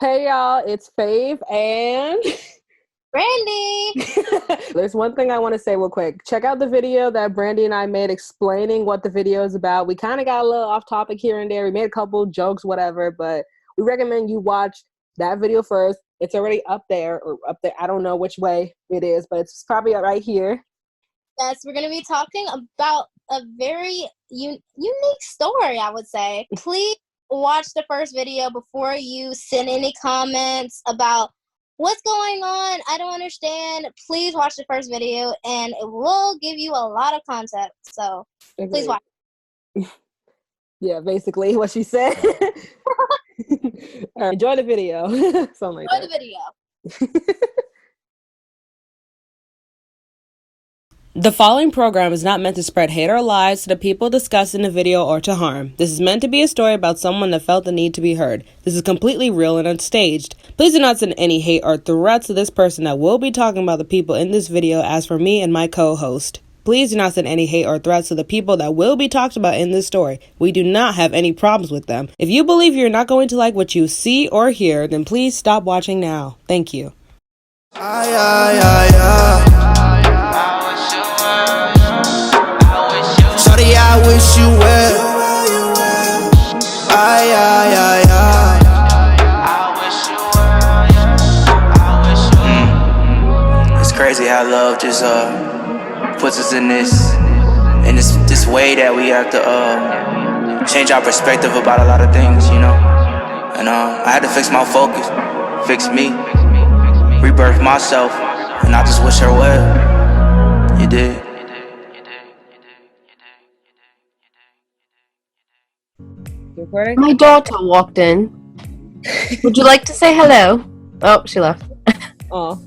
Hey y'all, it's Fave and Brandy! there's one thing I want to say real quick. Check out the video that Brandy and I made explaining what the video is about. We kind of got a little off topic here and there. We made a couple jokes, whatever, but we recommend you watch that video first. It's already up there or up there. I don't know which way it is, but it's probably right here. Yes, we're going to be talking about a very unique story, I would say. Please watch the first video before you send any comments about what's going on. I don't understand. Please watch the first video, and it will give you a lot of content. So please watch. Yeah, basically what she said. Enjoy the video. Something like that. Enjoy the video. The following program is not meant to spread hate or lies to the people discussed in the video or to harm. This is meant to be a story about someone that felt the need to be heard. This is completely real and unstaged. Please do not send any hate or threats to this person that will be talking about the people in this video as for me and my co-host. Please do not send any hate or threats to the people that will be talked about in this story. We do not have any problems with them. If you believe you're not going to like what you see or hear, then please stop watching now. Thank you. Shawty, I wish you well. It's crazy how love just puts us in this way that we have to change our perspective about a lot of things, you know. And I had to fix my focus, fix me, rebirth myself, and I just wish her well. You did. Recording? My daughter walked in. Would you like to say hello? Oh, she left. Oh.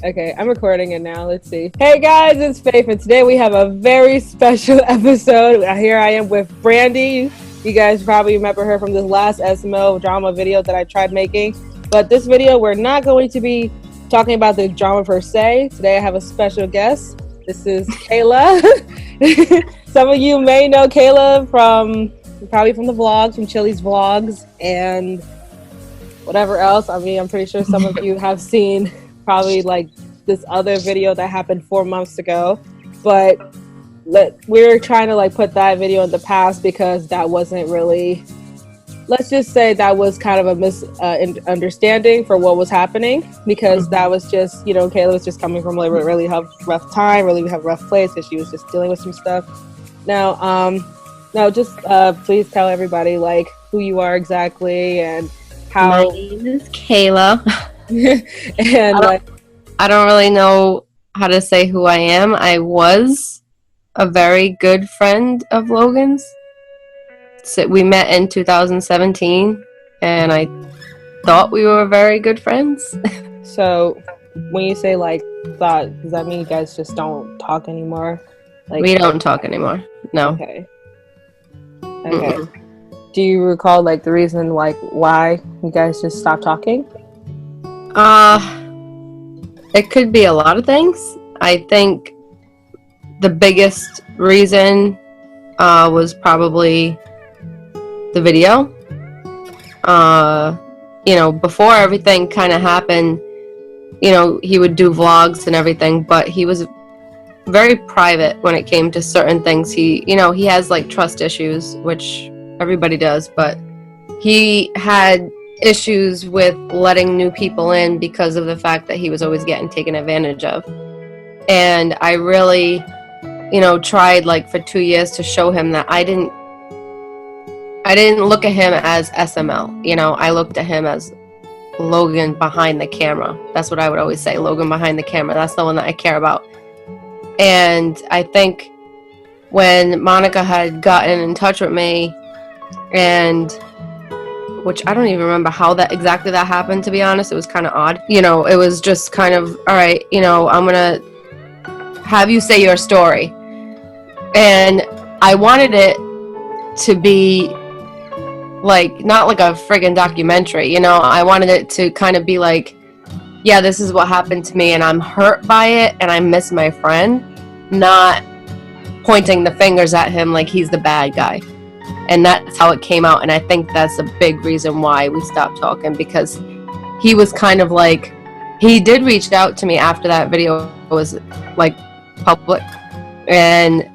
Okay, I'm recording it now. Let's see. Hey guys, it's Faith, and today we have a very special episode. Here I am with Brandy. You guys probably remember her from this last SML drama video that I tried making. But this video, we're not going to be talking about the drama per se. Today I have a special guest. This is Kayla. Some of you may know Kayla probably from the vlogs, from Chili's vlogs, and whatever else. I mean, I'm pretty sure some of you have seen probably like this other video that happened 4 months ago, but we're trying to like put that video in the past because that wasn't really, let's just say that was kind of a misunderstanding for what was happening, because that was just, you know, Kayla was just coming from like a really rough time, really rough place, because she was just dealing with some stuff. Now, just please tell everybody like who you are exactly and how. My name is Kayla. And I don't really know how to say who I am. I was a very good friend of Logan's. So we met in 2017, and I thought we were very good friends. So, when you say like thought, does that mean you guys just don't talk anymore? Like, we don't talk anymore. No. Okay. Do you recall like the reason like why you guys just stopped talking? It could be a lot of things. I think the biggest reason was probably the video. You know, before everything kind of happened, you know, he would do vlogs and everything, but he was very private when it came to certain things. He has like trust issues, which everybody does, but he had issues with letting new people in because of the fact that he was always getting taken advantage of. And I really, you know, tried like for 2 years to show him that I didn't look at him as SML. You know, I looked at him as Logan behind the camera. That's what I would always say, Logan behind the camera. That's the one that I care about. And I think when Monica had gotten in touch with me, and which I don't even remember how that happened, to be honest. It was kind of odd. You know, it was just kind of, all right, you know, I'm gonna have you say your story. And I wanted it to be like, not like a friggin' documentary, you know. I wanted it to kind of be like, yeah, this is what happened to me and I'm hurt by it and I miss my friend, not pointing the fingers at him like he's the bad guy. And that's how it came out. And I think that's a big reason why we stopped talking, because he was kind of like, he did reach out to me after that video was like public, and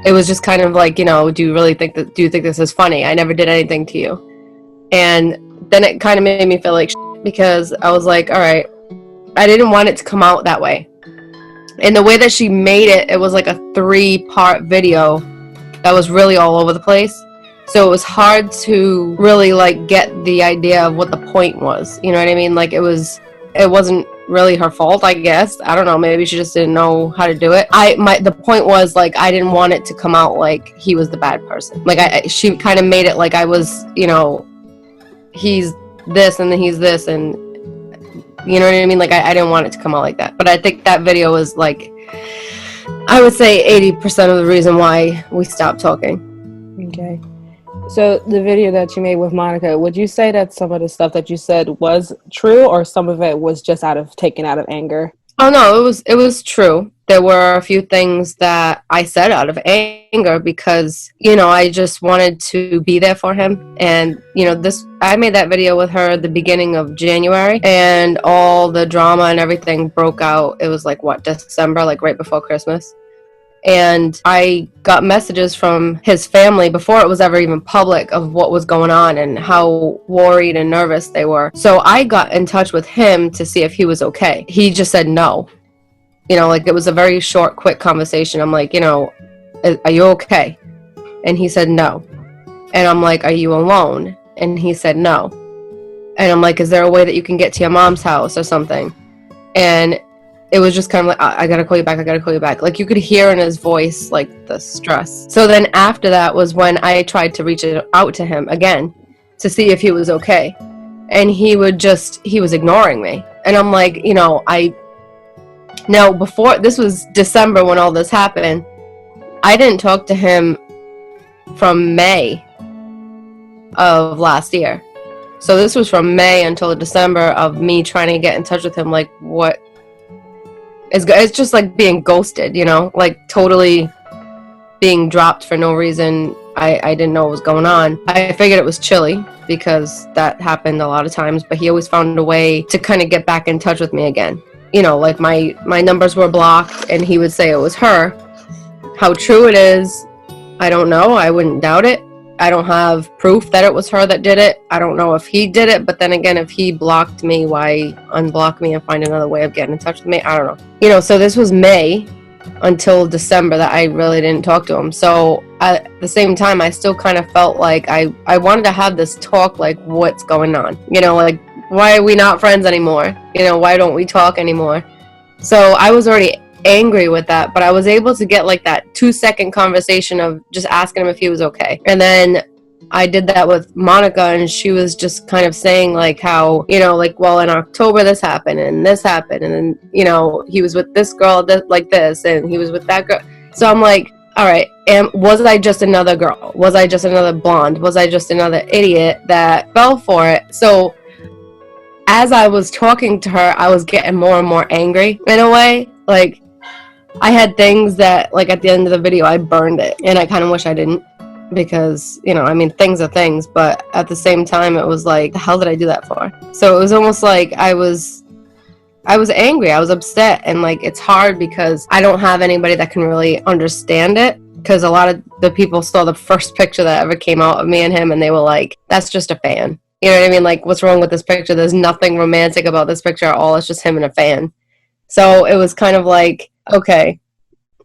it was just kind of like, you know, do you think this is funny? I never did anything to you. And then it kind of made me feel like shit, because I was like, all right, I didn't want it to come out that way. And the way that she made it, it was like a 3-part video that was really all over the place. So it was hard to really like get the idea of what the point was. You know what I mean? Like it wasn't really her fault, I guess. I don't know, maybe she just didn't know how to do it. The point was like, I didn't want it to come out like he was the bad person. Like she kind of made it like I was, you know, he's this and then he's this, and you know what I mean? Like I didn't want it to come out like that. But I think that video was like, I would say 80% of the reason why we stopped talking. Okay. So the video that you made with Monica, would you say that some of the stuff that you said was true, or some of it was just taken out of anger? Oh no, it was true. There were a few things that I said out of anger because, you know, I just wanted to be there for him. And, you know, I made that video with her at the beginning of January, and all the drama and everything broke out. It was like, December, like right before Christmas. And I got messages from his family before it was ever even public of what was going on and how worried and nervous they were. So I got in touch with him to see if he was okay. He just said no. You know, like it was a very short, quick conversation. I'm like, you know, are you okay? And he said no. And I'm like, are you alone? And he said no. And I'm like, is there a way that you can get to your mom's house or something? And it was just kind of like, I gotta call you back. Like you could hear in his voice, like the stress. So then after that was when I tried to reach out to him again to see if he was okay. And he was ignoring me. And I'm like, you know, now before, this was December when all this happened, I didn't talk to him from May of last year. So this was from May until December of me trying to get in touch with him, like what? It's just like being ghosted, you know, like totally being dropped for no reason. I didn't know what was going on. I figured it was chilly because that happened a lot of times, but he always found a way to kind of get back in touch with me again. You know, like my numbers were blocked and he would say it was her. How true it is, I don't know. I wouldn't doubt it. I don't have proof that it was her that did it. I don't know if he did it, but then again, if he blocked me, why unblock me and find another way of getting in touch with me? I don't know. You know, so this was May until December that I really didn't talk to him. So at the same time, I still kind of felt like I wanted to have this talk, like what's going on? You know, like why are we not friends anymore? You know, why don't we talk anymore? So I was already angry with that, but I was able to get like that 2-second conversation of just asking him if he was okay. And then I did that with Monica, and she was just kind of saying like how, you know, like, well, in October this happened and this happened, and then, you know, he was with this girl like this, and he was with that girl. So I'm like, all right, was I just another girl? Was I just another blonde? Was I just another idiot that fell for it? So as I was talking to her, I was getting more and more angry in a way. Like, I had things that, like, at the end of the video, I burned it. And I kind of wish I didn't. Because, you know, I mean, things are things. But at the same time, it was like, the hell did I do that for? So it was almost like I was angry. I was upset. And, like, it's hard because I don't have anybody that can really understand it. Because a lot of the people saw the first picture that ever came out of me and him, and they were like, that's just a fan. You know what I mean? Like, what's wrong with this picture? There's nothing romantic about this picture at all. It's just him and a fan. So it was kind of like, okay,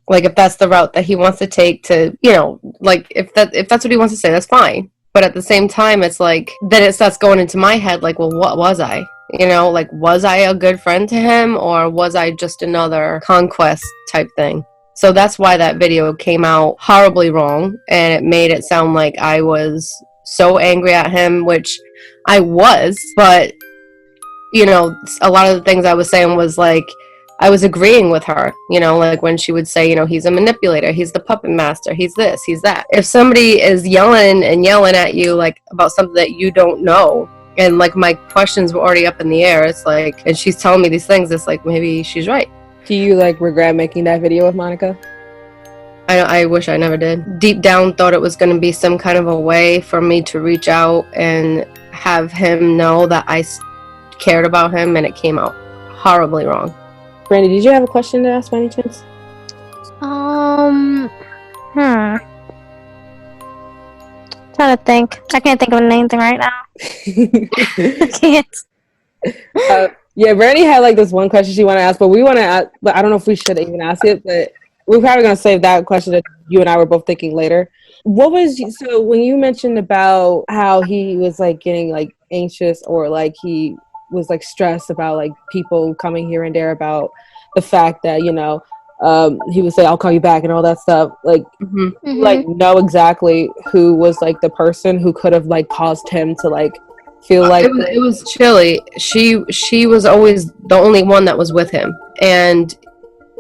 like if that's the route that he wants to take to, you know, like if that's what he wants to say, that's fine. But at the same time, it's like, then it starts going into my head, like, well, what was I? You know, like, was I a good friend to him, or was I just another conquest type thing? So that's why that video came out horribly wrong, and it made it sound like I was so angry at him, which I was, but, you know, a lot of the things I was saying was like, I was agreeing with her, you know, like when she would say, you know, he's a manipulator, he's the puppet master, he's this, he's that. If somebody is yelling at you, like, about something that you don't know, and, like, my questions were already up in the air, it's like, and she's telling me these things, it's like, maybe she's right. Do you, like, regret making that video with Monica? I wish I never did. Deep down, thought it was going to be some kind of a way for me to reach out and have him know that I cared about him, and it came out horribly wrong. Brandy, did you have a question to ask by any chance? Trying to think. I can't think of anything right now. I can't. Yeah, Brandy had like this one question she wanted to ask, but we want to ask, but I don't know if we should even ask it, but we're probably going to save that question that you and I were both thinking later. So when you mentioned about how he was like getting like anxious, or like he was like stressed about like people coming here and there about the fact that, you know, he would say, I'll call you back and all that stuff. Like, like know exactly who was like the person who could have like caused him to like feel like it was Chili. She was always the only one that was with him, and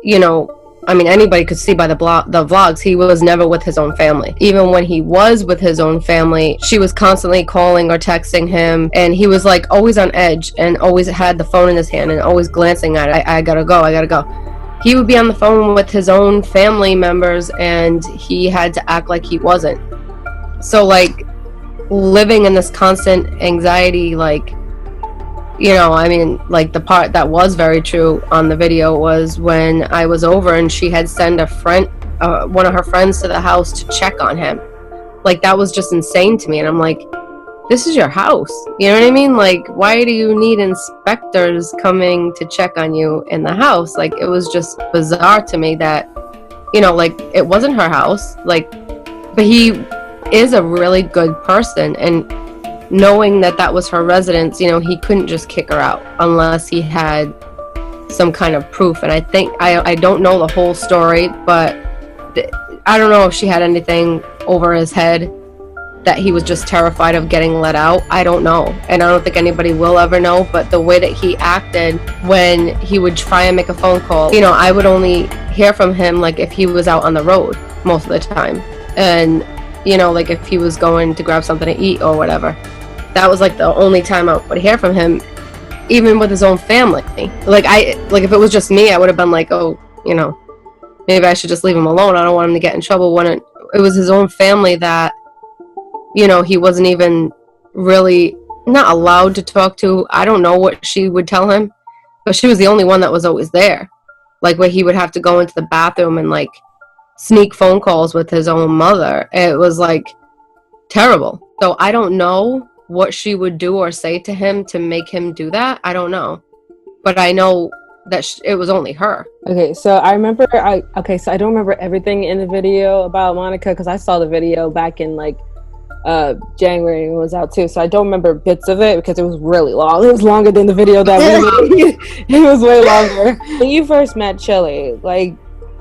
you know, I mean, anybody could see by the vlogs, he was never with his own family. Even when he was with his own family, she was constantly calling or texting him, and he was like always on edge and always had the phone in his hand and always glancing at it. I gotta go. He would be on the phone with his own family members, and he had to act like he wasn't. So like living in this constant anxiety, like, you know, I mean, like the part that was very true on the video was when I was over and she had sent a friend, one of her friends to the house to check on him. Like, that was just insane to me. And I'm like, this is your house. You know what I mean? Like, why do you need inspectors coming to check on you in the house? Like, it was just bizarre to me that, you know, like, it wasn't her house. Like, but he is a really good person, and knowing that that was her residence, you know, he couldn't just kick her out unless he had some kind of proof. And I think, I don't know the whole story, but I don't know if she had anything over his head that he was just terrified of getting let out. I don't know, and I don't think anybody will ever know. But the way that he acted when he would try and make a phone call, you know, I would only hear from him like if he was out on the road most of the time, and you know, like if he was going to grab something to eat or whatever. That was like the only time I would hear from him, even with his own family. Like if it was just me, I would have been like, oh, you know, maybe I should just leave him alone. I don't want him to get in trouble. When it was his own family that, you know, he wasn't even really not allowed to talk to. I don't know what she would tell him, but she was the only one that was always there. Like where he would have to go into the bathroom and like sneak phone calls with his own mother. It was like terrible. So I don't know what she would do or say to him to make him do that. I don't know, but I know that it was only her. Okay, so I remember I don't remember everything in the video about Monica, because I saw the video back in like January and it was out too, so I don't remember bits of it because it was really long. It was longer than the video that we made. It was way longer. When you first met Chili, like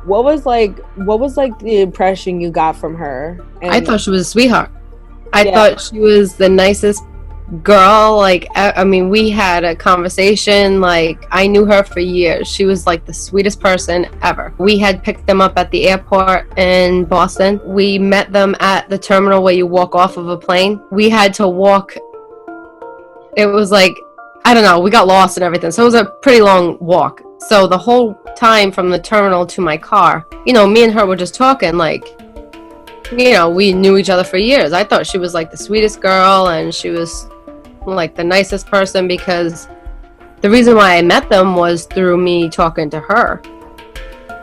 what was the impression you got from her? And I thought she was a sweetheart. I thought she was the nicest girl. Like, I mean, we had a conversation. Like, I knew her for years. She was like the sweetest person ever. We had picked them up at the airport in Boston. We met them at the terminal where you walk off of a plane. We had to walk. It was like, I don't know, we got lost and everything. So it was a pretty long walk. So the whole time from the terminal to my car, you know, me and her were just talking like, you know, we knew each other for years. I thought she was like the sweetest girl, and she was like the nicest person, because the reason why I met them was through me talking to her,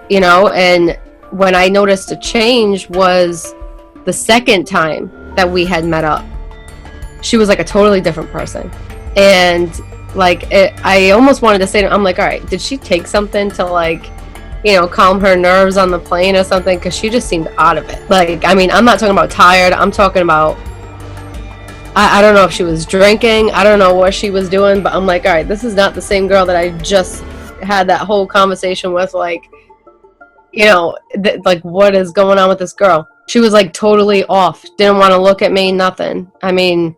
you know. And when I noticed a change was the second time that we had met up. She was like a totally different person, and like I almost wanted to say to her, I'm like, all right, did she take something to like, you know, calm her nerves on the plane or something? Because she just seemed out of it. Like, I mean, I'm not talking about tired. I'm talking about, I don't know if she was drinking. I don't know what she was doing. But I'm like, all right, this is not the same girl that I just had that whole conversation with. Like, you know, like, what is going on with this girl? She was like totally off. Didn't want to look at me, nothing. I mean,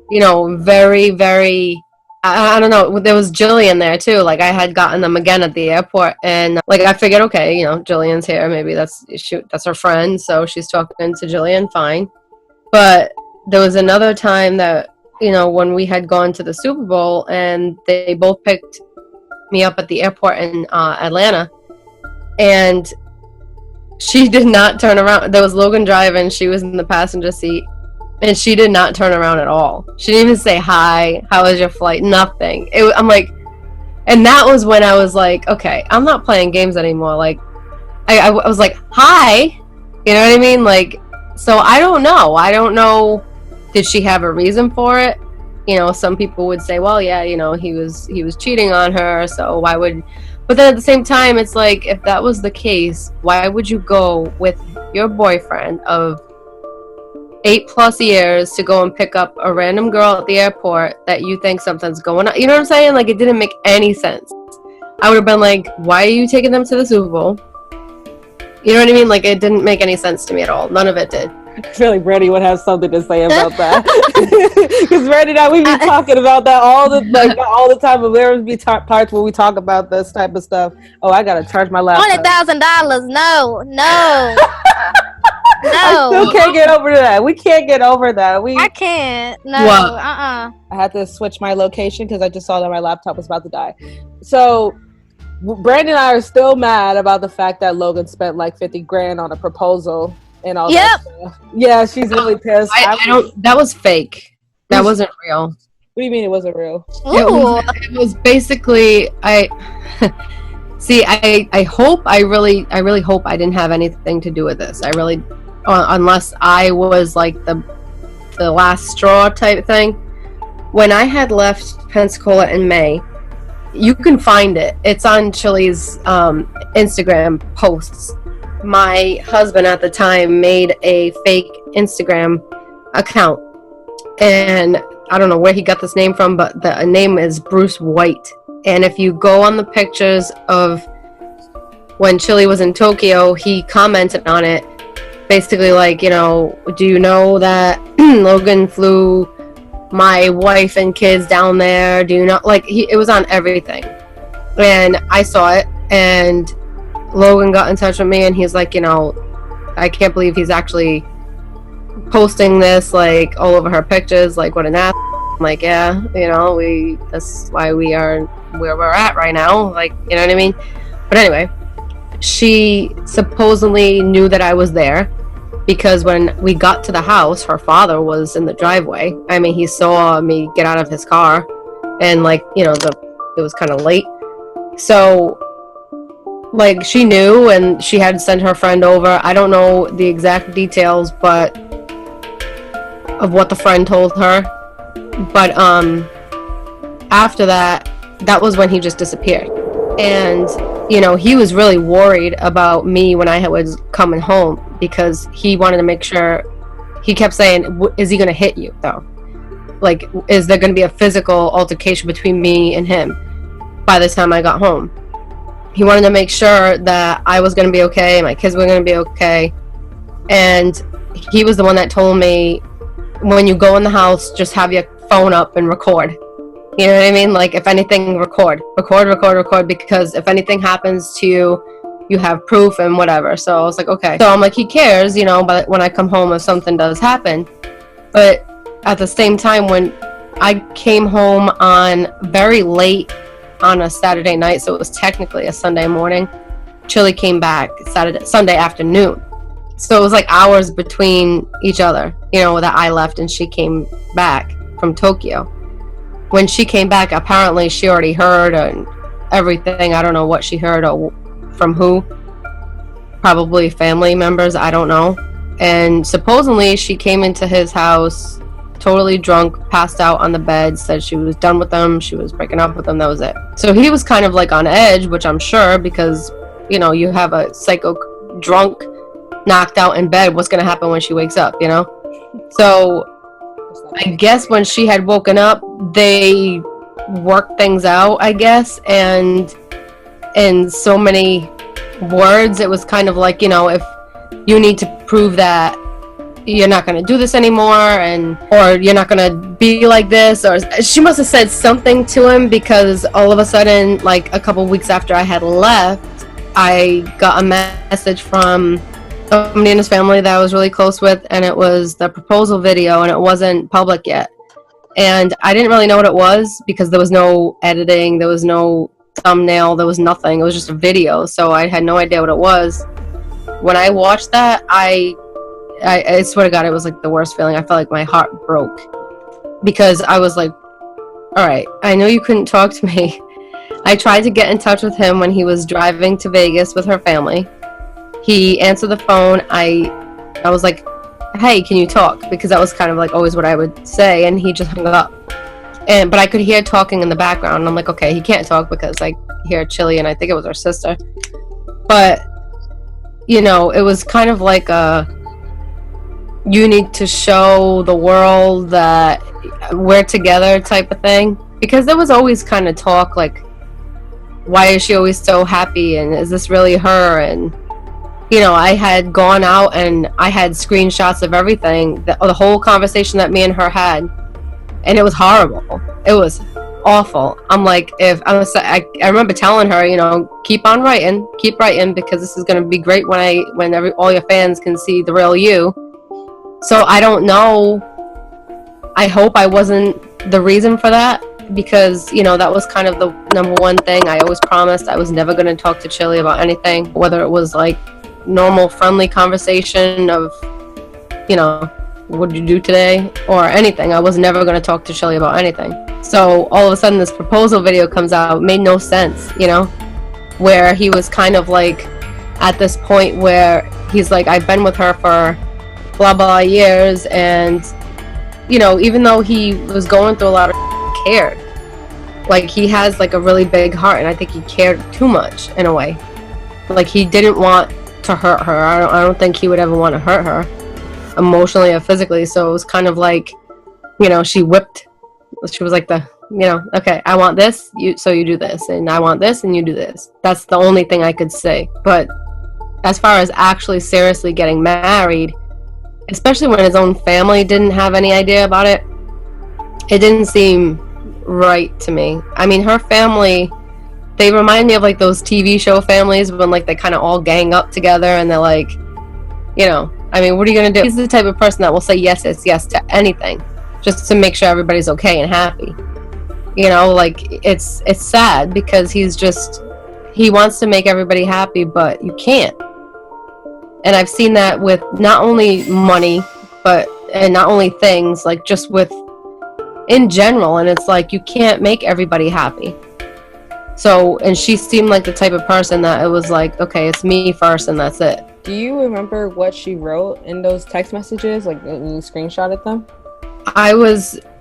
you know, very, very... I don't know, there was Jillian there too. Like, I had gotten them again at the airport, and like I figured, okay, you know, Jillian's here, maybe that's her friend, so she's talking to Jillian, fine. But there was another time that, you know, when we had gone to the Super Bowl, and they both picked me up at the airport in Atlanta, and she did not turn around. There was Logan driving, she was in the passenger seat, and she did not turn around at all. She didn't even say hi, how was your flight, nothing. I'm like, and that was when I was like, okay, I'm not playing games anymore. Like, I was like, hi, you know what I mean? Like, so I don't know, did she have a reason for it? You know, some people would say, well, yeah, you know, he was cheating on her, so why would... But then at the same time, it's like, if that was the case, why would you go with your boyfriend of 8+ years to go and pick up a random girl at the airport that you think something's going on? You know what I'm saying? Like, it didn't make any sense. I would have been like, why are you taking them to the Super Bowl? You know what I mean? Like, it didn't make any sense to me at all. None of it did. I feel like Brandy would have something to say about that. Because Brandy and I, we be talking about that all the time. But there would be parts where we talk about this type of stuff. Oh, I gotta charge my laptop. $20,000. No. I still can't get over that. We can't get over that. I can't. No. What? I had to switch my location because I just saw that my laptop was about to die. So Brandy and I are still mad about the fact that Logan spent like $50,000 on a proposal and all that stuff. Yeah, she's really pissed. I don't. That was fake. That wasn't real. What do you mean it wasn't real? It was basically See, I hope, I really hope I didn't have anything to do with this. I really, unless I was like the last straw type thing. When I had left Pensacola in May, you can find it. It's on Chili's Instagram posts. My husband at the time made a fake Instagram account, and I don't know where he got this name from, but the name is Bruce White. And if you go on the pictures of when Chili was in Tokyo, he commented on it, basically like, you know, do you know that Logan flew my wife and kids down there? Do you know? Like, it was on everything. And I saw it, and Logan got in touch with me, and he's like, you know, I can't believe he's actually posting this, like, all over her pictures, like, what an ass. I'm like, yeah, you know, that's why we are where we're at right now, like, you know what I mean? But anyway, she supposedly knew that I was there, because when we got to the house, her father was in the driveway. I mean, he saw me get out of his car, and, like, you know, it was kind of late, so, like, she knew, and she had sent her friend over. I don't know the exact details, but of what the friend told her. But after that was when he just disappeared. And, you know, he was really worried about me when I was coming home, because he wanted to make sure. He kept saying, is he going to hit you, though? Like, is there going to be a physical altercation between me and him by the time I got home? He wanted to make sure that I was going to be okay, my kids were going to be okay. And he was the one that told me, when you go in the house, just have your phone up and record. You know what I mean? Like, if anything, record, because if anything happens to you, you have proof and whatever. So I was like, okay. So I'm like, he cares, you know, but when I come home, if something does happen. But at the same time, when I came home on very late on a Saturday night, so it was technically a Sunday morning, Chili came back Sunday afternoon. So it was like hours between each other, you know, that I left and she came back from Tokyo. When she came back, apparently she already heard and everything. I don't know what she heard or from who. Probably family members, I don't know. And supposedly she came into his house totally drunk, passed out on the bed, said she was done with them, she was breaking up with them, that was it. So he was kind of like on edge, which I'm sure, because, you know, you have a psycho drunk, knocked out in bed, what's going to happen when she wakes up, you know? So I guess when she had woken up, they worked things out, I guess, and in so many words, it was kind of like, you know, if you need to prove that you're not going to do this anymore, or you're not going to be like this, or she must have said something to him, because all of a sudden, like a couple weeks after I had left, I got a message from somebody in his family that I was really close with, and it was the proposal video, and it wasn't public yet. And I didn't really know what it was, because there was no editing, there was no thumbnail, there was nothing. It was just a video, so I had no idea what it was. When I watched that, I swear to God, it was like the worst feeling. I felt like my heart broke because I was like, all right, I know you couldn't talk to me. I tried to get in touch with him when he was driving to Vegas with her family. He answered the phone. I was like, hey, can you talk? Because that was kind of like always what I would say, and he just hung up. But I could hear talking in the background, and I'm like, okay, he can't talk because I hear Chili, and I think it was her sister. But, you know, it was kind of like you need to show the world that we're together type of thing. Because there was always kind of talk like, why is she always so happy, and is this really her? And you know, I had gone out and I had screenshots of everything, the whole conversation that me and her had, and it was horrible. It was awful. I'm like, I remember telling her, you know, keep writing, because this is going to be great when all your fans can see the real you. So I don't know. I hope I wasn't the reason for that, because, you know, that was kind of the number one thing. I always promised I was never going to talk to Chili about anything, whether it was like normal friendly conversation of, you know, what did you do today or anything. I was never going to talk to Chili about anything. So all of a sudden this proposal video comes out. It made no sense, you know, where he was kind of like at this point where he's like, I've been with her for blah blah years, and you know, even though he was going through a lot of cared, like he has like a really big heart, and I think he cared too much in a way. Like he didn't want to hurt her. I don't think he would ever want to hurt her emotionally or physically. So it was kind of like, you know, she was like the, you know, okay, I want this, so you do this, and I want this and you do this. That's the only thing I could say. But as far as actually seriously getting married, especially when his own family didn't have any idea about it, it didn't seem right to me. I mean, her family, they remind me of like those TV show families when like they kind of all gang up together and they're like, you know, I mean, what are you gonna do? He's the type of person that will say yes to anything just to make sure everybody's okay and happy. You know, like it's sad because he wants to make everybody happy, but you can't. And I've seen that with not only money, and not only things, like just with in general, and it's like you can't make everybody happy. So, and she seemed like the type of person that it was like, okay, it's me first and that's it. Do you remember what she wrote in those text messages, like when you screenshotted them?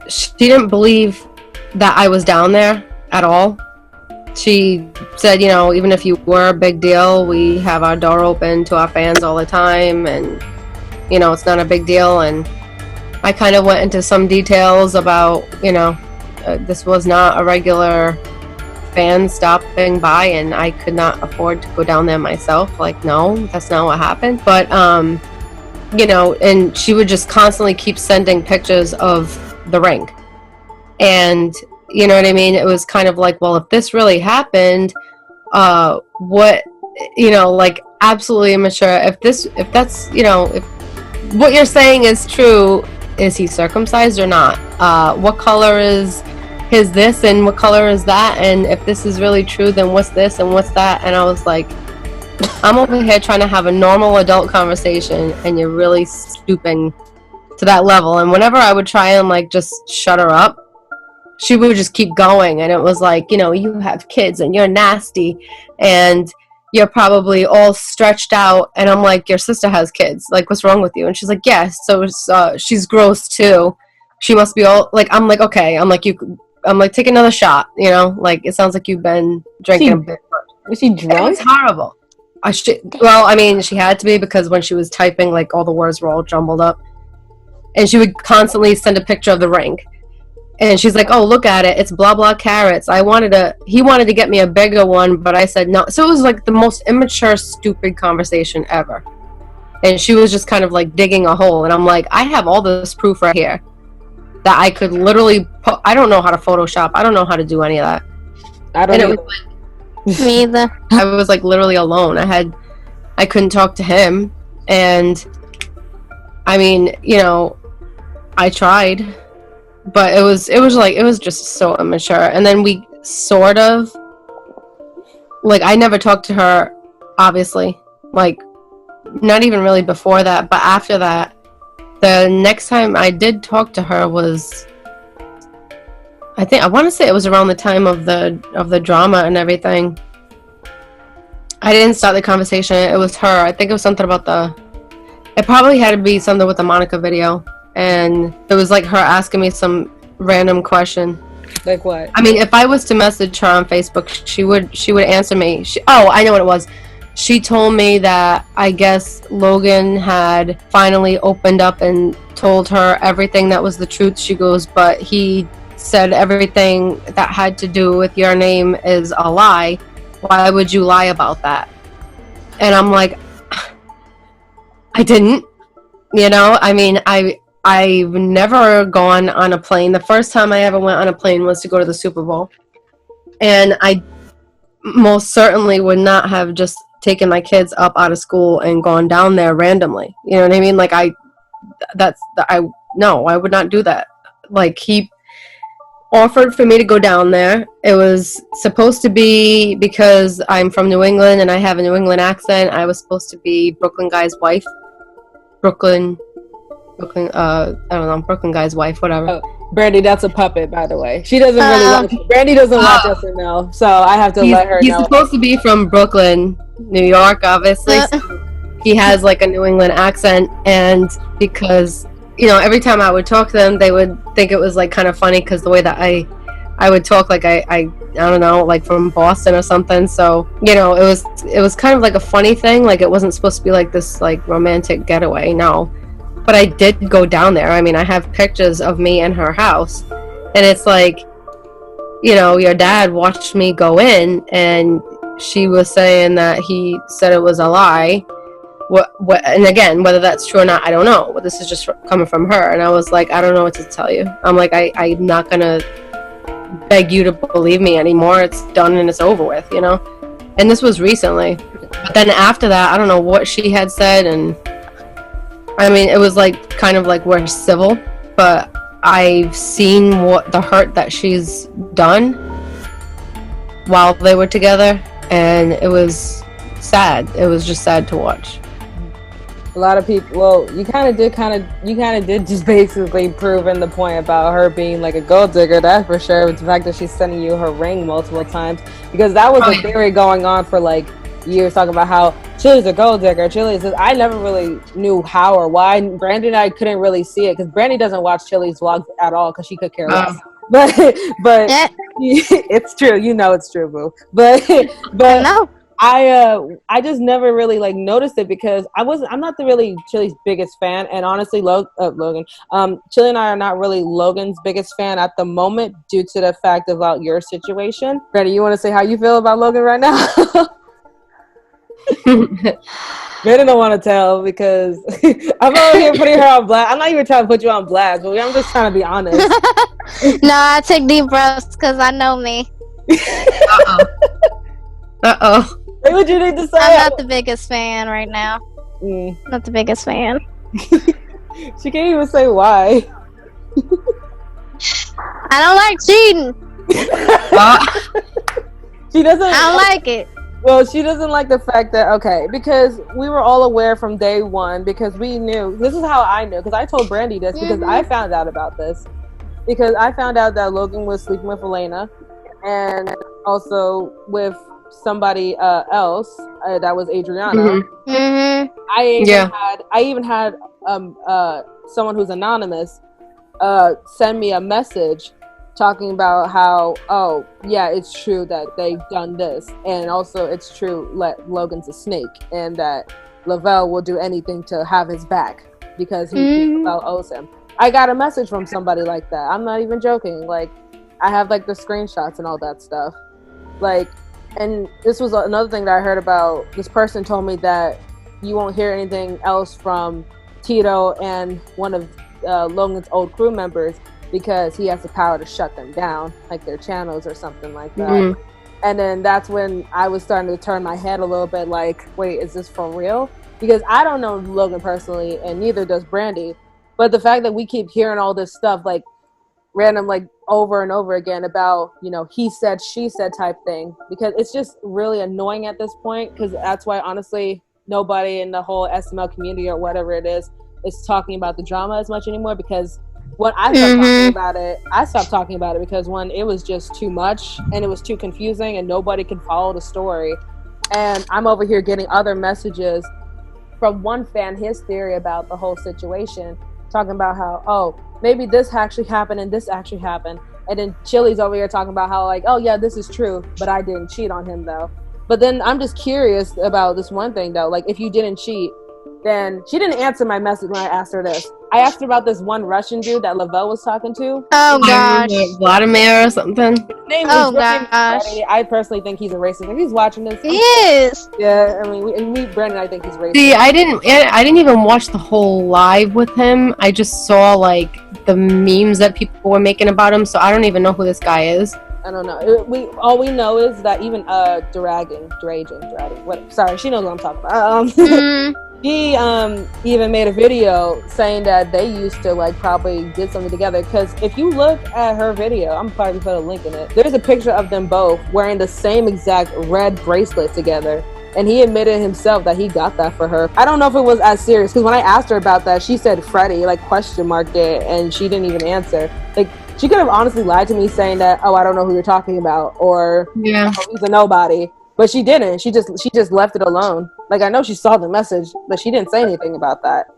She didn't believe that I was down there at all. She said, you know, even if you were a big deal, we have our door open to our fans all the time, and, you know, it's not a big deal. And I kind of went into some details about, you know, this was not a regular fan stopping by, and I could not afford to go down there myself. Like, no, that's not what happened. But, you know, and she would just constantly keep sending pictures of the ring. And, you know what I mean? It was kind of like, well, if this really happened, what, you know, like absolutely immature. If that's, you know, if what you're saying is true, is he circumcised or not? What color is this and what color is that? And if this is really true, then what's this and what's that? And I was like, I'm over here trying to have a normal adult conversation, and you're really stooping to that level. And whenever I would try and like just shut her up, she would just keep going. And it was like, you know, you have kids and you're nasty and you're probably all stretched out. And I'm like, your sister has kids. Like, what's wrong with you? And she's like, yes. So she's gross too. She must be all like, I'm like, okay. I'm like, take another shot, you know? Like, it sounds like you've been drinking a bit. Was she drunk? It was horrible. Well, I mean, she had to be, because when she was typing, like, all the words were all jumbled up. And she would constantly send a picture of the ring. And she's like, oh, look at it. It's blah, blah carrots. He wanted to get me a bigger one, but I said no. So it was like the most immature, stupid conversation ever. And she was just kind of like digging a hole. And I'm like, I have all this proof right here that I could literally I don't know how to Photoshop. I don't know how to do any of that. I don't know. Me either. I was like literally alone. I couldn't talk to him. And I mean, you know, I tried, but it was just so immature. And then we sort of, like, I never talked to her, obviously, like, not even really before that, but after that, the next time I did talk to her was, I want to say it was around the time of the drama and everything. I didn't start the conversation. It was her. I think it was something about it probably had to be something with the Monica video. And it was like her asking me some random question. Like what? I mean, if I was to message her on Facebook, she would answer me. I know what it was. She told me that I guess Logan had finally opened up and told her everything that was the truth. She goes, but he said everything that had to do with your name is a lie. Why would you lie about that? And I'm like, I didn't. I mean, I've never gone on a plane. The first time I ever went on a plane was to go to the Super Bowl. And I most certainly would not have just taken my kids up out of school and gone down there randomly. You know what I mean? Like I would not do that. Like he offered for me to go down there. It was supposed to be because I'm from New England and I have a New England accent. I was supposed to be Brooklyn guy's wife. Brooklyn guy's wife, whatever. Oh, Brandy, that's a puppet, by the way. She doesn't really watch. Brandy doesn't watch SNL, so I have to let her know. He's supposed to be from Brooklyn, New York, obviously. So he has like a New England accent, and because every time I would talk to them, they would think it was like kind of funny because the way that I would talk like I don't know, like from Boston or something. So it was kind of like a funny thing. Like it wasn't supposed to be like this like romantic getaway. No. But I did go down there. I mean, I have pictures of me in her house. And it's like, your dad watched me go in, and she was saying that he said it was a lie. And again, whether that's true or not, I don't know. But this is just coming from her. And I was like, I don't know what to tell you. I'm like, I'm not going to beg you to believe me anymore. It's done and it's over with, And this was recently. But then after that, I don't know what she had said, and I mean, it was like kind of like we're civil, but I've seen what the hurt that she's done while they were together, and it was sad. It was just sad to watch. A lot of people. Well, you kind of did just basically proving the point about her being like a gold digger. That's for sure. With the fact that she's sending you her ring multiple times, because that was a theory going on for like years, talking about how Chili's a gold digger. Chili's. I never really knew how or why. Brandy and I couldn't really see it because Brandy doesn't watch Chili's vlogs at all because she could care less. But it's true. It's true, boo. But no. I just never really like noticed it because I'm not the really Chili's biggest fan, and honestly Logan, Chili and I are not really Logan's biggest fan at the moment due to the fact about your situation. Brandy, you want to say how you feel about Logan right now? Brandy don't want to tell because I'm over here putting her on blast. I'm not even trying to put you on blast, but I'm just trying to be honest. No, I take deep breaths because I know me. Uh-oh. Say what you need to say. I'm not the biggest fan right now. Not the biggest fan. She can't even say why. I don't like cheating. She doesn't. I don't like it. Well, she doesn't like the fact that, because we were all aware from day one, because we knew, this is how I knew, because I told Brandy this, because I found out about this, because I found out that Logan was sleeping with Elena, and also with somebody else, that was Adriana. I even had someone who's anonymous send me a message talking about how, it's true that they've done this, and also it's true Logan's a snake, and that Lovell will do anything to have his back because Lovell owes him. I got a message from somebody like that. I'm not even joking. Like, I have like the screenshots and all that stuff. Like, and this was another thing that I heard about. This person told me that you won't hear anything else from TITO and one of Logan's old crew members, because he has the power to shut them down, like their channels or something like that. And then that's when I was starting to turn my head a little bit like, wait, is this for real? Because I don't know Logan personally, and neither does Brandy. But the fact that we keep hearing all this stuff, like random, like over and over again about, he said, she said type thing, because it's just really annoying at this point. Because that's why, honestly, nobody in the whole SML community or whatever it is talking about the drama as much anymore, because when I stopped talking about it because one, it was just too much and it was too confusing and nobody could follow the story. And I'm over here getting other messages from one fan, his theory about the whole situation, talking about how, oh, maybe this actually happened and this actually happened. And then Chili's over here talking about how, like, oh yeah, this is true, but I didn't cheat on him though. But then I'm just curious about this one thing though, like if you didn't cheat, then she didn't answer my message when I asked her this. I asked her about this one Russian dude that Lovell was talking to. Oh gosh. Vladimir or something. His name Oh is gosh. Brandy. I personally think he's a racist. If he's watching this, He is. yeah, I mean, Brandon, I think he's racist. See, I didn't even watch the whole live with him. I just saw like the memes that people were making about him, so I don't even know who this guy is. I don't know. All we know is that even Dragon. What? Sorry, she knows what I'm talking about. He even made a video saying that they used to like probably did something together, because if you look at her video, I'm probably put a link in it, there's a picture of them both wearing the same exact red bracelet together, and he admitted himself that he got that for her. I don't know if it was as serious, because when I asked her about that, she said Freddie, like question marked it, and she didn't even answer. Like, she could have honestly lied to me saying that, oh, I don't know who you're talking about, or Yeah. oh, he's a nobody. But she didn't. She just left it alone. Like, I know she saw the message, but she didn't say anything about that.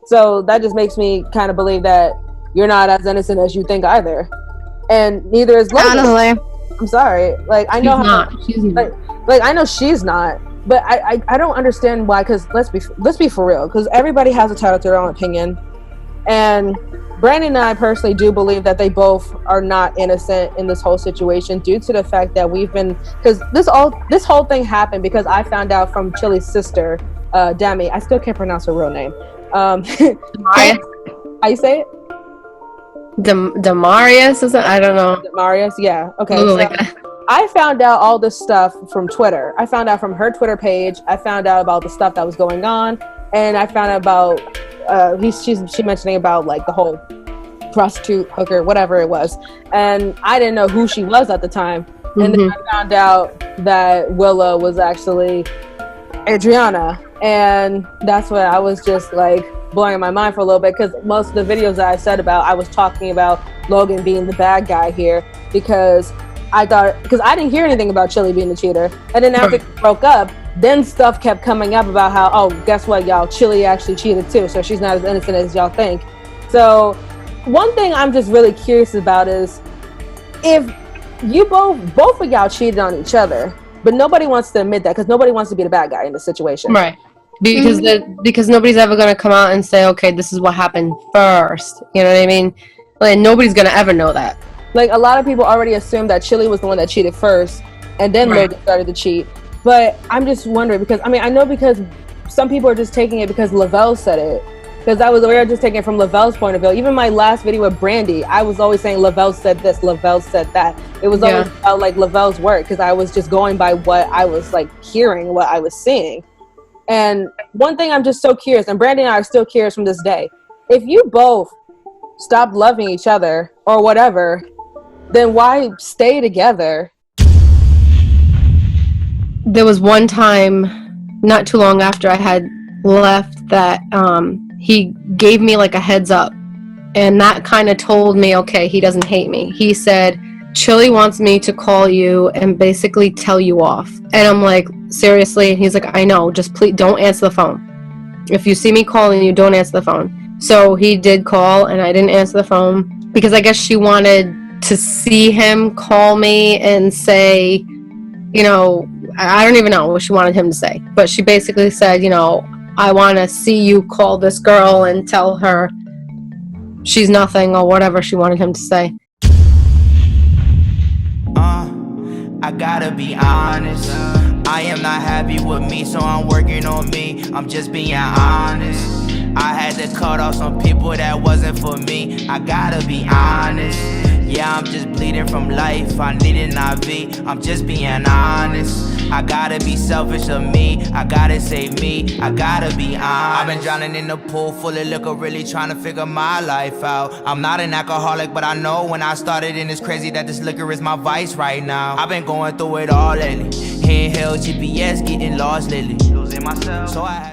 So that just makes me kind of believe that you're not as innocent as you think either. And neither is Logan. Honestly. I'm sorry. Like, I know She's not. like I know she's not. But I don't understand why, because let's be for real, because everybody has a title to their own opinion. And Brandy and I personally do believe that they both are not innocent in this whole situation, due to the fact that we've been, because this whole thing happened because I found out from Chili's sister, Demi. I still can't pronounce her real name. How you say it? Demarius, is it? I don't know. Demarius, yeah. Okay. Ooh, So like that. I found out all this stuff from Twitter. I found out from her Twitter page. I found out about the stuff that was going on, and I found out about she mentioning about like the whole prostitute, hooker, whatever it was, and I didn't know who she was at the time. And then I found out that Willow was actually Adriana, and that's what I was just like blowing my mind for a little bit, because most of the videos that I said about, I was talking about Logan being the bad guy here, because I didn't hear anything about Chili being the cheater. And then after they broke up, then stuff kept coming up about how, oh, guess what, y'all, Chili actually cheated too, so she's not as innocent as y'all think. So one thing I'm just really curious about is, if you both of y'all cheated on each other, but nobody wants to admit that, because nobody wants to be the bad guy in this situation. Right. Because nobody's ever going to come out and say, okay, this is what happened first. You know what I mean? Like, nobody's going to ever know that. Like, a lot of people already assume that Chili was the one that cheated first, and then Logan started to cheat. But I'm just wondering, because, I mean, I know because some people are just taking it because Lovell said it. Because we were just taking it from Lovell's point of view. Even my last video with Brandy, I was always saying Lovell said this, Lovell said that. It was always about, like, Lovell's work, because I was just going by what I was, like, hearing, what I was seeing. And one thing I'm just so curious, and Brandy and I are still curious from this day, if you both stopped loving each other or whatever, then why stay together? There was one time, not too long after I had left, that he gave me like a heads up, and that kind of told me, okay, he doesn't hate me. He said, Chili wants me to call you and basically tell you off. And I'm like, seriously? And he's like, I know, just please don't answer the phone. If you see me calling you, don't answer the phone. So he did call, and I didn't answer the phone because I guess she wanted to see him call me and say, you know, I don't even know what she wanted him to say, but she basically said, you know, I want to see you call this girl and tell her she's nothing, or whatever she wanted him to say. I gotta be honest, I am not happy with me, so I'm working on me. I'm just being honest. I had to cut off some people that wasn't for me. I gotta be honest. Yeah, I'm just bleeding from life. I need an IV. I'm just being honest. I gotta be selfish of me. I gotta save me. I gotta be honest. I've been drowning in the pool full of liquor, really trying to figure my life out. I'm not an alcoholic, but I know when I started, and it's crazy that this liquor is my vice right now. I've been going through it all lately. Handheld GPS, getting lost lately. myself. So I had